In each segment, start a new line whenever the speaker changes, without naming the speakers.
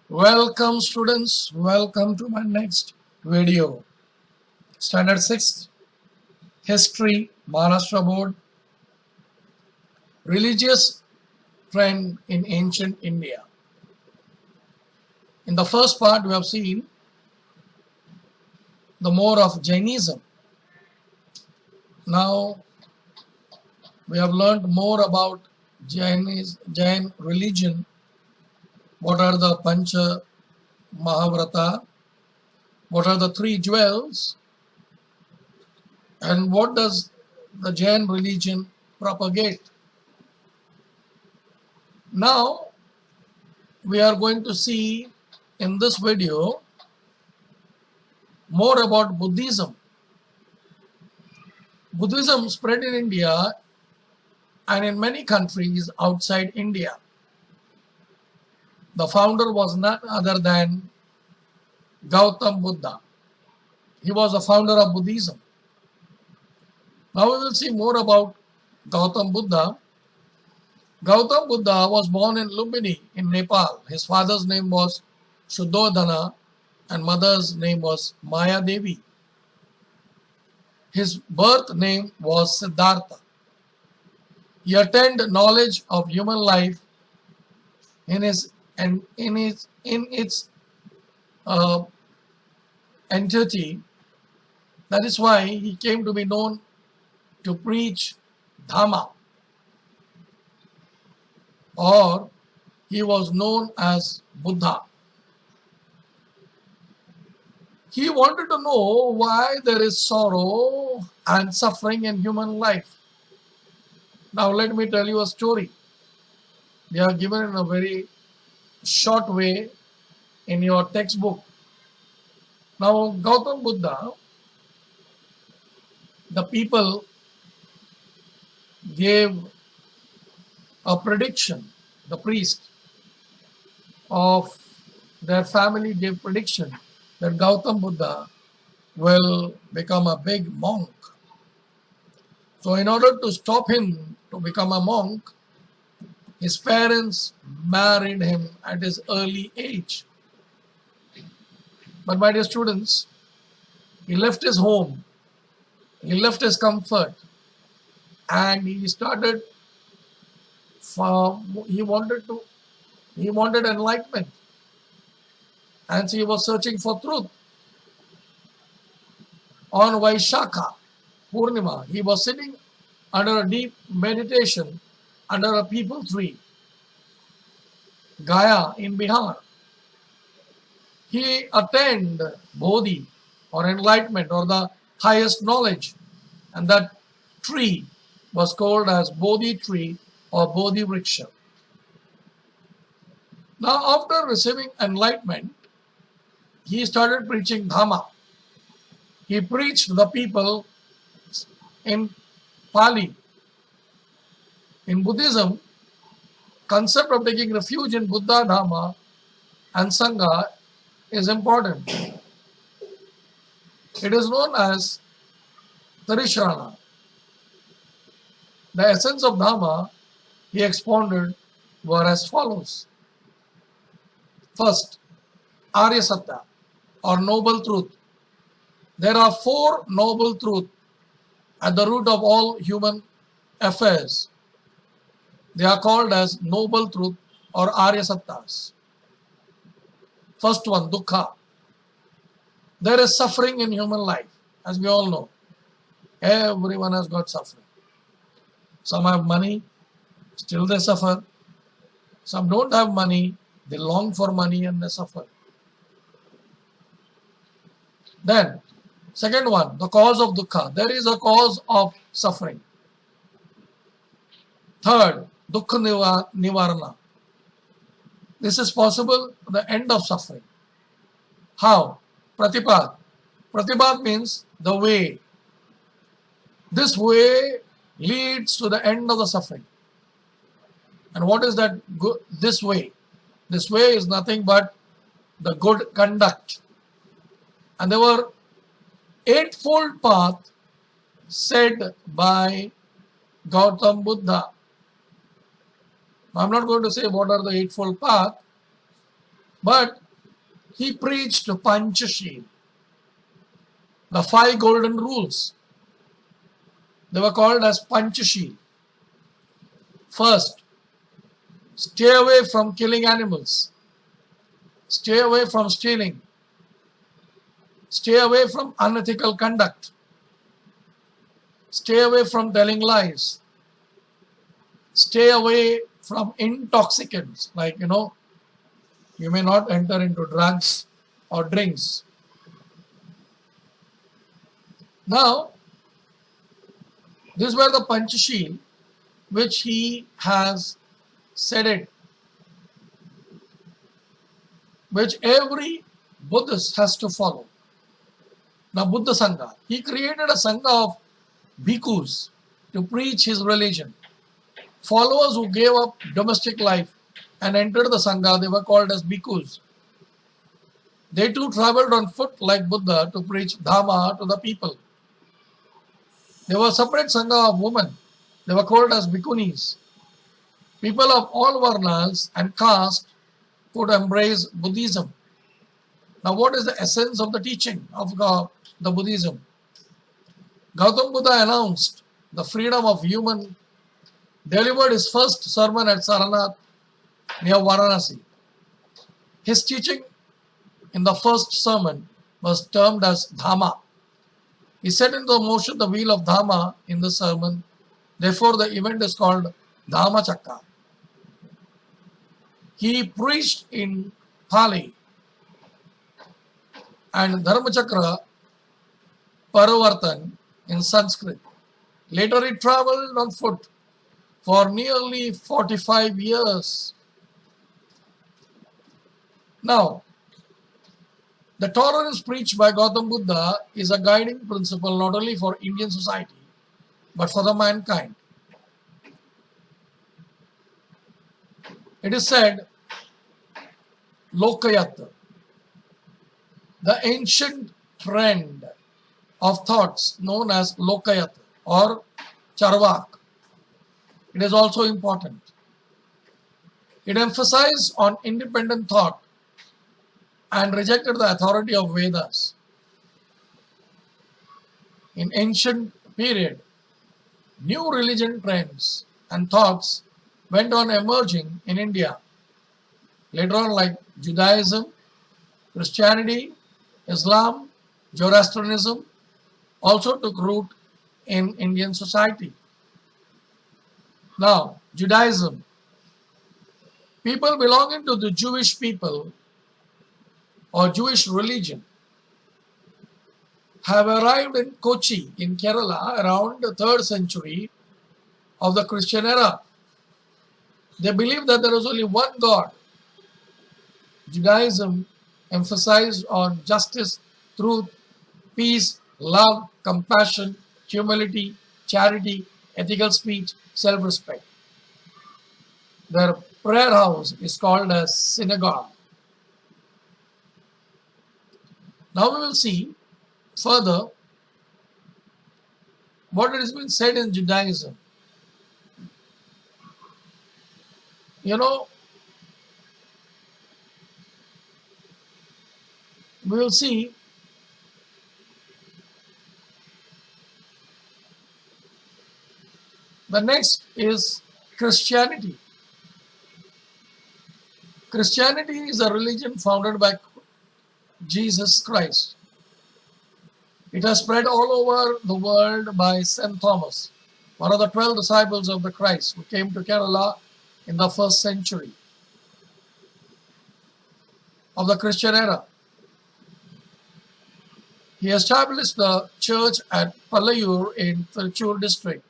Welcome students, welcome to my next video. Standard 6, History, Maharashtra Board, Religious Trend in Ancient India. In the first part we have seen the more of Jainism. Now we have learned more about Jain religion. What are the Pancha Mahavrata? What are the three jewels? And what does the Jain religion propagate? Now we are going to see in this video more about Buddhism. Buddhism spread in India and in many countries outside India. The founder was none other than Gautam Buddha. He was the founder of Buddhism. Now we will see more about Gautam Buddha. Gautam Buddha was born in Lumbini in Nepal. His father's name was Shuddhodana and mother's name was Maya Devi. His birth name was Siddhartha. He attained knowledge of human life in its entity. That is why he came to be known to preach Dhamma, or he was known as Buddha. He wanted to know why there is sorrow and suffering in human life. Now let me tell you a story. They are given in a very short way in your textbook. Now Gautam Buddha, the people gave a prediction. The priest of their family gave prediction that Gautam Buddha will become a big monk. So in order to stop him to become a monk, his parents married him at his early age. But my dear students, he left his home, he left his comfort, and he started he wanted enlightenment, and so he was searching for truth. On Vaishakha Purnima, he was sitting under a deep meditation under a peepal tree, Gaya in Bihar. He attained Bodhi or enlightenment or the highest knowledge, and that tree was called as Bodhi tree or Bodhi Vriksha. Now after receiving enlightenment, he started preaching Dhamma. He preached the people in Pali. In Buddhism, concept of taking refuge in Buddha, Dhamma and Sangha is important. It is known as Tarishrana. The essence of Dhamma he expounded were as follows. First, Arya Satya or noble truth. There are four noble truths at the root of all human affairs. They are called as noble truth or Arya Satyas. First one, dukkha. There is suffering in human life, as we all know. Everyone has got suffering. Some have money, still they suffer. Some don't have money, they long for money and they suffer. Then, second one, the cause of dukkha. There is a cause of suffering. Third, dukkha nivarana. This is possible, the end of suffering. How? Pratipad. Pratipad means the way. This way leads to the end of the suffering. And what is that this way? This way is nothing but the good conduct. And there were eightfold path said by Gautam Buddha. I'm not going to say what are the Eightfold Path, but he preached Panchashil, the 5 golden rules. They were called as Panchashil. First, stay away from killing animals. Stay away from stealing. Stay away from unethical conduct. Stay away from telling lies. Stay away from intoxicants, like, you may not enter into drugs or drinks. Now, these were the Panchashil which he has said it, which every Buddhist has to follow. Now, Buddha Sangha, he created a Sangha of bhikkhus to preach his religion. Followers who gave up domestic life and entered the Sangha, they were called as bhikkhus. They too traveled on foot like Buddha to preach Dhamma to the people. There were separate Sangha of women. They were called as bhikkhunis. People of all varnas and caste could embrace Buddhism. Now, what is the essence of the teaching of the Buddhism? Gautam Buddha announced the freedom of human, delivered his first sermon at Saranath near Varanasi. His teaching in the first sermon was termed as Dhamma. He set into motion the wheel of Dhamma in the sermon. Therefore, the event is called Dhamma Chakka. He preached in Pali and Dharma Chakra Paravartan in Sanskrit. Later, he traveled on foot for nearly 45 years. Now, the tolerance preached by Gautam Buddha is a guiding principle not only for Indian society, but for the mankind. It is said, Lokayat, the ancient trend of thoughts known as Lokayat or Charvak. It is also important. It emphasized on independent thought and rejected the authority of Vedas. In ancient period, new religion trends and thoughts went on emerging in India. Later on, like Judaism, Christianity, Islam, Zoroastrianism also took root in Indian society. Now, Judaism. People belonging to the Jewish people or Jewish religion have arrived in Kochi in Kerala around the 3rd century of the Christian era. They believe that there is only one God. Judaism emphasized on justice, truth, peace, love, compassion, humility, charity, ethical speech, self-respect. Their prayer house is called a synagogue. Now we will see further what has been said in Judaism. We will see the next is Christianity. Christianity is a religion founded by Jesus Christ. It has spread all over the world by St. Thomas, one of the 12 disciples of the Christ who came to Kerala in the 1st century of the Christian era. He established the church at Palayur in Tirchur district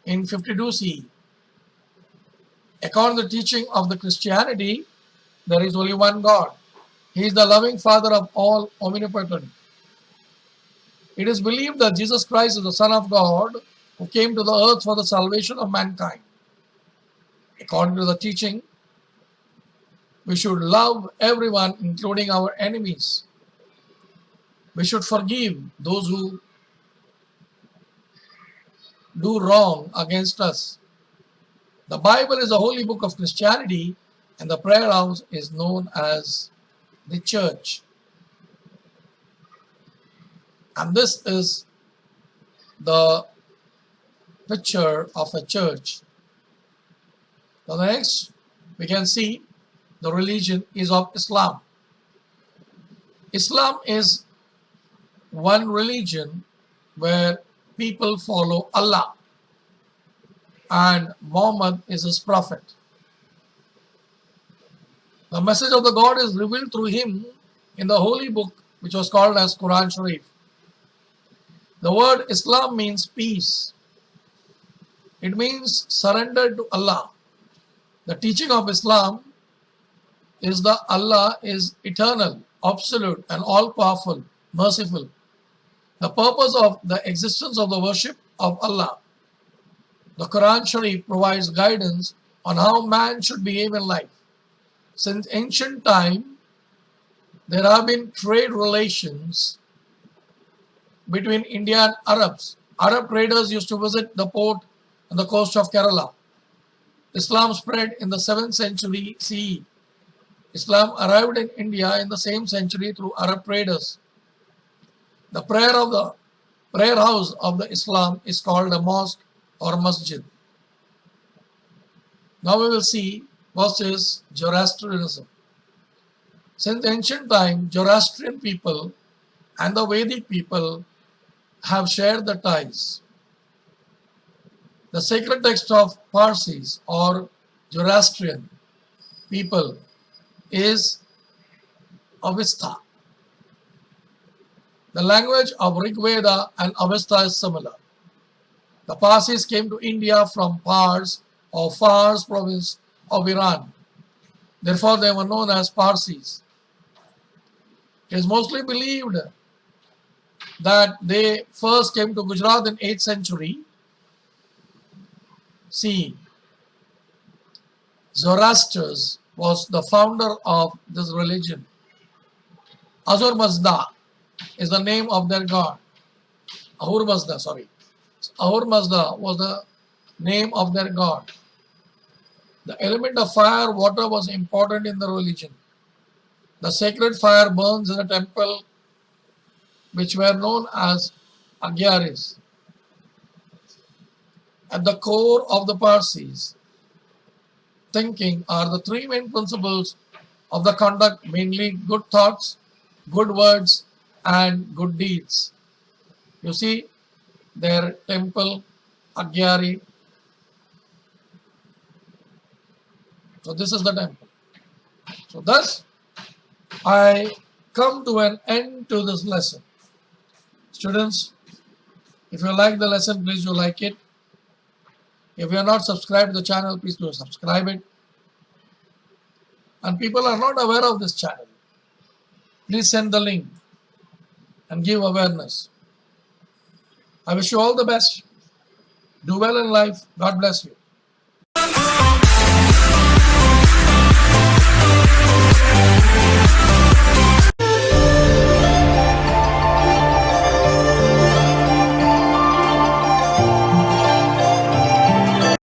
in 52 CE. According to the teaching of the Christianity, there is only one God. He is the loving Father of all, omnipotent. It is believed that Jesus Christ is the Son of God who came to the earth for the salvation of mankind. According to the teaching, we should love everyone, including our enemies. We should forgive those who do wrong against us. The Bible is the holy book of Christianity, and the prayer house is known as the church. And this is the picture of a church. So the next, we can see the religion is of Islam. Islam is one religion where people follow Allah and Muhammad is his prophet. The message of the God is revealed through him in the holy book which was called as Quran Sharif. The word Islam means peace. It means surrender to Allah. The teaching of Islam is that Allah is eternal, absolute and all-powerful, merciful. The purpose of the existence of the worship of Allah. The Quran Sharif provides guidance on how man should behave in life. Since ancient time, there have been trade relations between India and Arabs. Arab traders used to visit the port on the coast of Kerala. Islam spread in the 7th century CE. Islam arrived in India in the same century through Arab traders. The prayer house of the Islam is called a mosque or masjid. Now we will see what is Zoroastrianism. Since ancient time, Zoroastrian people and the Vedic people have shared the ties. The sacred text of Parsis or Zoroastrian people is Avesta. The language of Rig Veda and Avesta is similar. The Parsis came to India from Pars or Fars province of Iran. Therefore, they were known as Parsis. It is mostly believed that they first came to Gujarat in 8th century CE. Zoroaster was the founder of this religion. Ahura Mazda is the name of their god. Ahura Mazda was the name of their god. The element of fire, water was important in the religion. The sacred fire burns in a temple which were known as Agyaris. At the core of the Parsis thinking are the three main principles of the conduct, mainly good thoughts, good words and good deeds. You see their temple, Agyari. So this is the temple. So thus I come to an end to this lesson. Students, if you like the lesson, please do like it. If you are not subscribed to the channel, please do subscribe it. And people are not aware of this channel, please send the link and give awareness. I wish you all the best. Do well in life. God bless you.